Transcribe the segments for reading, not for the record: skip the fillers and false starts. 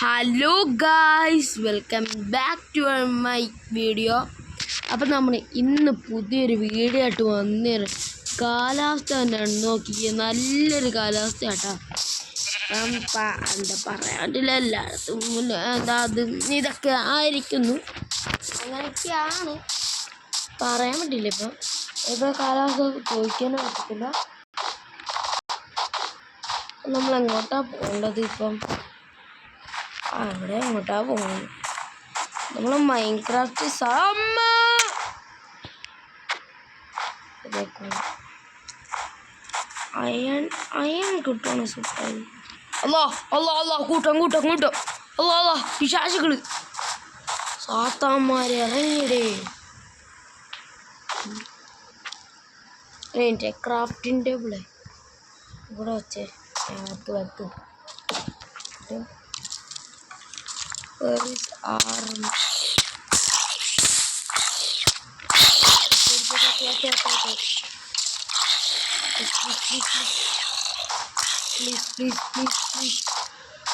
Hello guys, welcome back to my video. അപ്പം നമ്മൾ ഇന്ന് പുതിയൊരു വീഡിയോ ആയിട്ട് വന്നേര്. കാലാവസ്ഥ തന്നെയാണ് നോക്കിക്കുക, നല്ലൊരു കാലാവസ്ഥ കേട്ടോ. എന്താ പറയാണ്ടില്ല, എല്ലായിടത്തും അത് ഇതൊക്കെ ആയിരിക്കുന്നു. അങ്ങനെയൊക്കെയാണ്, പറയാൻ പറ്റില്ല. ഇപ്പോൾ കാലാവസ്ഥ ചോദിക്കാനും പറ്റത്തില്ല. നമ്മൾ എങ്ങോട്ടാണ് പോകേണ്ടത്? ഇപ്പം അവിടെ എങ്ങോട്ടാ പോകുന്നത്? നമ്മൾ മൈൻക്രാഫ്റ്റ് അയൺ കിട്ടുവാണ് സൂപ്പർ. അല്ലോ കൂട്ടം അല്ലോ പിശാചുകള് സാത്താന്മാരെ ഇറങ്ങിയിടേ. എൻ്റെ ക്രാഫ്റ്റിംഗ് ടേബിള് ഇവിടെ വച്ചേ, വെക്കും. Where is arm?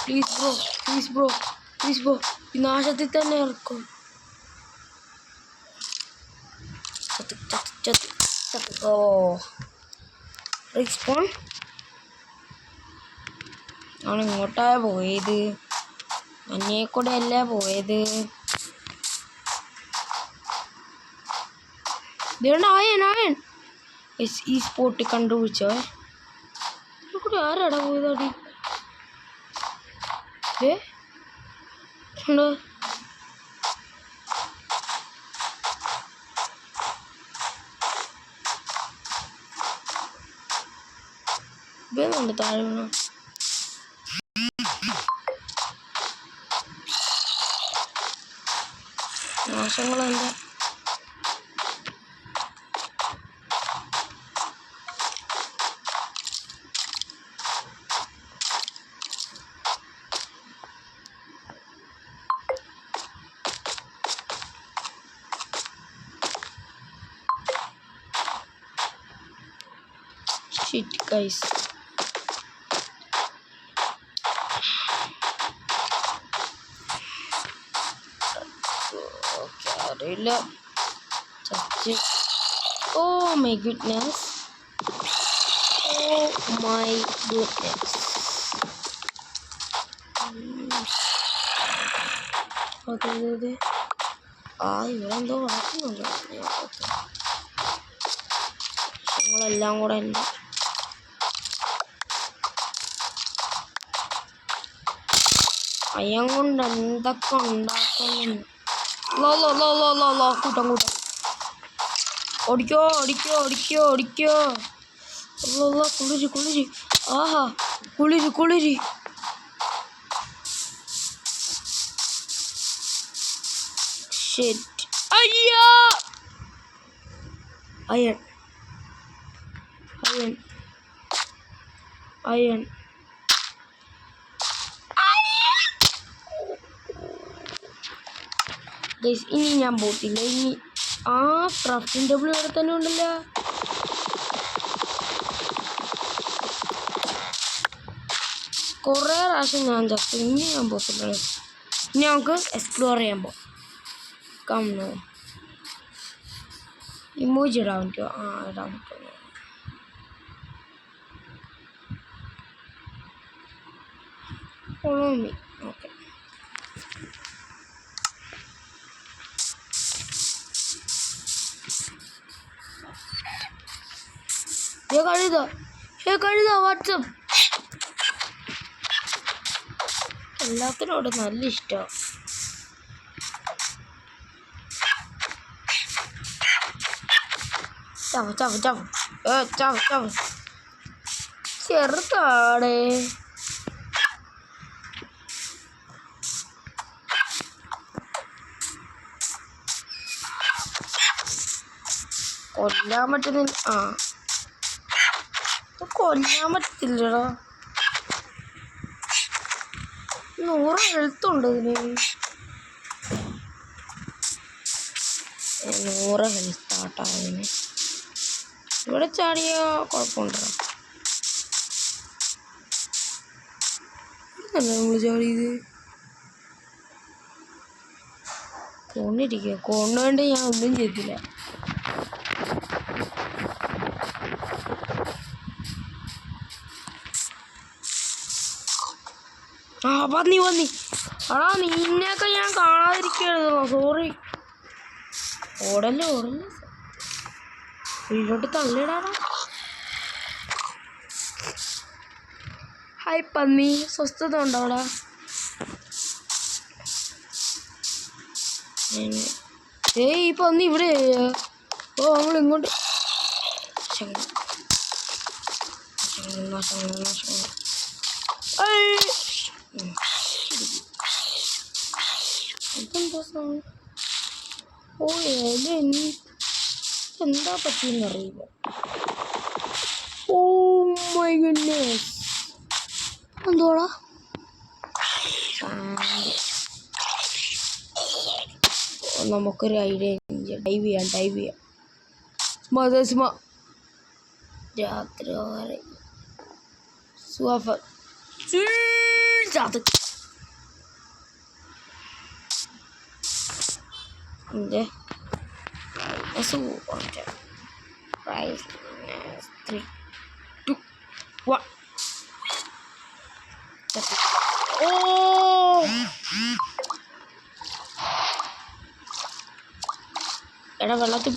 Please bro. വിനാശത്തിൽ തന്നെ ഇറക്കും. ചത്ത്. റീസ്പോൺ ആണ്. ഇങ്ങോട്ടാ പോയത്? മഞ്ഞയെ കൂടെ അല്ലേ പോയത്? ആയൻ ഈ സ്പോട്ട് കണ്ടുപിടിച്ചോ. കൂടെ ആരാടാ പോയതാടി? വേണ്ട താഴെ വീണോ. നാശങ്ങളല്ല. Shit guys. അറിയില്ല. Oh my goodness. അതെ ഇവിടെ എന്തോ വളർത്തുന്നുണ്ട്. ഞങ്ങളെല്ലാം കൂടെ ഉണ്ട്. അയ്യം കൊണ്ട് എന്തൊക്കെ ഉണ്ടാക്കുന്നു. കൂട്ടം ഓടിക്കോ. കുളിരി. ആഹാ കുളിരി. ഷെറ്റ്. അയ്യോ അയൺ ഇനി ഞാൻ പോത്തില്ല. ഇനി ആ ക്രാഫ്റ്റിംഗ് ടേബിൾ ഇവിടെ തന്നെ ഉണ്ടല്ലോ. കുറേ പ്രാവശ്യം ഞാൻ ചത്തു. ഇനി ഞാൻ പോത്തില്ല. ഇനി നമുക്ക് എക്സ്പ്ലോർ ചെയ്യാൻ പോകാം. കമ്മോ ഇമോജി ഇടാൻ പറ്റുമോ? ഇടാൻ പറ്റുമോ? Follow me. ഓക്കെ. കഴുത വാട്സപ്പ്. എല്ലാത്തിനോട് നല്ല ഇഷ്ടമാണ്. ചാവ് ചെറുതാടേ. കൊല്ലാൻ പറ്റുന്നില്ല. കൊല്ലാൻ പറ്റത്തില്ലടാ. 100 ഹെൽത്തുണ്ട് ഇതിന്. 100 ഹെൽത്താട്ടാ അതിന്. ഇവിടെ ചാടിയ കുഴപ്പമുണ്ടോ? നമ്മൾ ചാടിയത് കൊണ്ടിരിക്കുക കൊണ്ടുകൊണ്ട് ഞാൻ ഒന്നും ചെയ്തില്ല. പന്നി എടാ നിന്നെയൊക്കെ ഞാൻ കാണാതിരിക്കരുതോ. സോറി. ഓടല്ലേ വീട്ടിലോട്ട് തള്ളിടാടാ. ഹായ് പന്നി, സ്വസ്ഥത ഉണ്ടോ അവിടെ? ഈ പന്നി ഇവിടെ. നമ്മൾ ഇങ്ങോട്ട് എന്താ പറ്റിയെന്നറിയില്ല. Oh my goodness. എന്തോടാ നമുക്കൊരു ഐഡിയ. ഡൈവ് ചെയ്യാം. രാത്രി എടാ വെള്ളത്തിൽ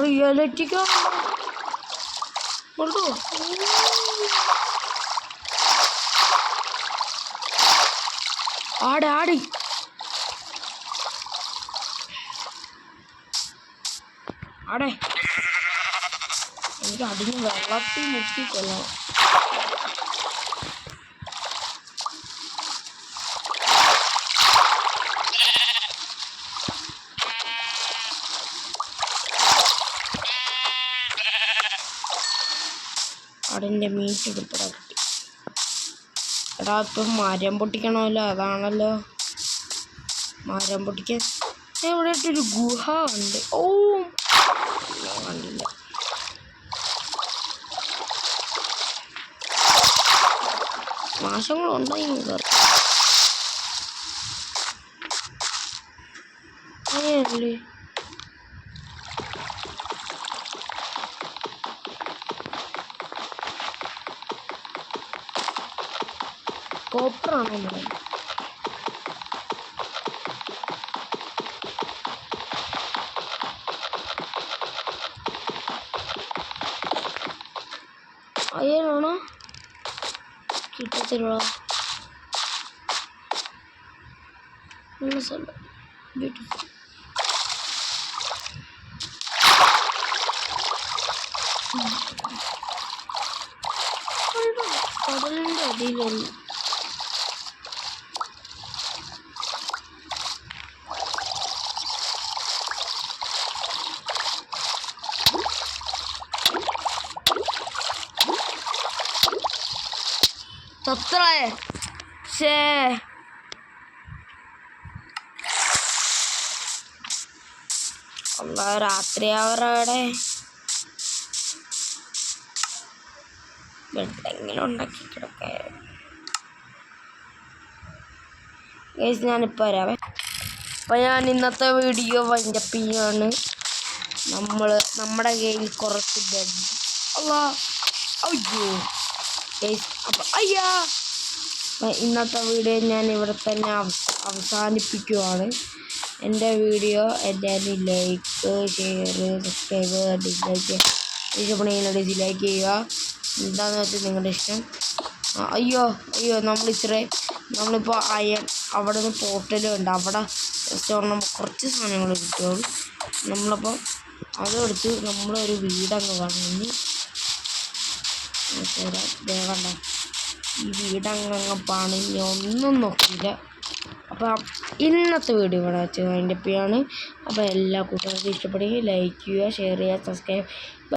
റിയാലിറ്റിക്കാണോ? ആടി എനിക്ക് അതിന് വെള്ളത്തിൽ മുക്കിക്കൊള്ളാം. അതിൻ്റെ മീറ്റ് എടുത്തിടാൻ കിട്ടി. എടാ ഇപ്പം മരം പൊട്ടിക്കണമല്ലോ. അതാണല്ലോ മരം പൊട്ടിക്കാൻ. ഇവിടെ ഒരു ഗുഹ ഉണ്ട്. ഓ കണ്ടില്ല. മാസങ്ങളുണ്ടായി അങ്ങനെയല്ലേ. കോപ്പറാണോ പറയുന്നത്? അയ്യാണോ കിട്ടത്തില്ല. ബ്യൂട്ടിഫുൾ. കടലിൻ്റെ അടിയിലുള്ള സത്രേ രാത്രിയാവറവിടെ എന്തെങ്കിലും ഉണ്ടാക്കി കിടക്കേ. ഞാനിപ്പോൾ വരാവേ. അപ്പോൾ ഞാൻ ഇന്നത്തെ വീഡിയോ വൈൻഡപ്പ് ചെയ്യാണ്. നമ്മുടെ കയ്യിൽ കുറച്ച് ബെഡ്. അയ്യോ അപ്പം ഇന്നത്തെ വീഡിയോ ഞാൻ ഇവിടെ തന്നെ അവസാനിപ്പിക്കുവാണ്. എൻ്റെ വീഡിയോ എല്ലാവരും like, share, subscribe, dislike dislike ചെയ്യുക. എന്താണെന്ന് വെച്ചാൽ നിങ്ങളുടെ ഇഷ്ടം. നമ്മളിപ്പോൾ അവിടെ നിന്ന് പോർട്ടലുണ്ട്. അവിടെ റെസ്റ്റോറൻറ്റ് കുറച്ച് സാധനങ്ങൾ കിട്ടുള്ളൂ. നമ്മളപ്പോൾ അതെടുത്ത് നമ്മളൊരു വീടങ്ങ് വാങ്ങി വേണ്ട. ഈ വീടങ്ങ് പണിഞ്ഞ് ഒന്നും നോക്കിയില്ല. അപ്പം ഇന്നത്തെ വീഡിയോ ഇവിടെ വെച്ച് വൈൻഡപ്പ് ചെയ്യാണ്. അപ്പോൾ എല്ലാ കൂട്ടുകാർക്കും ഇഷ്ടപ്പെടുകയും ലൈക്ക് ചെയ്യുക, ഷെയർ ചെയ്യുക, സബ്സ്ക്രൈബ്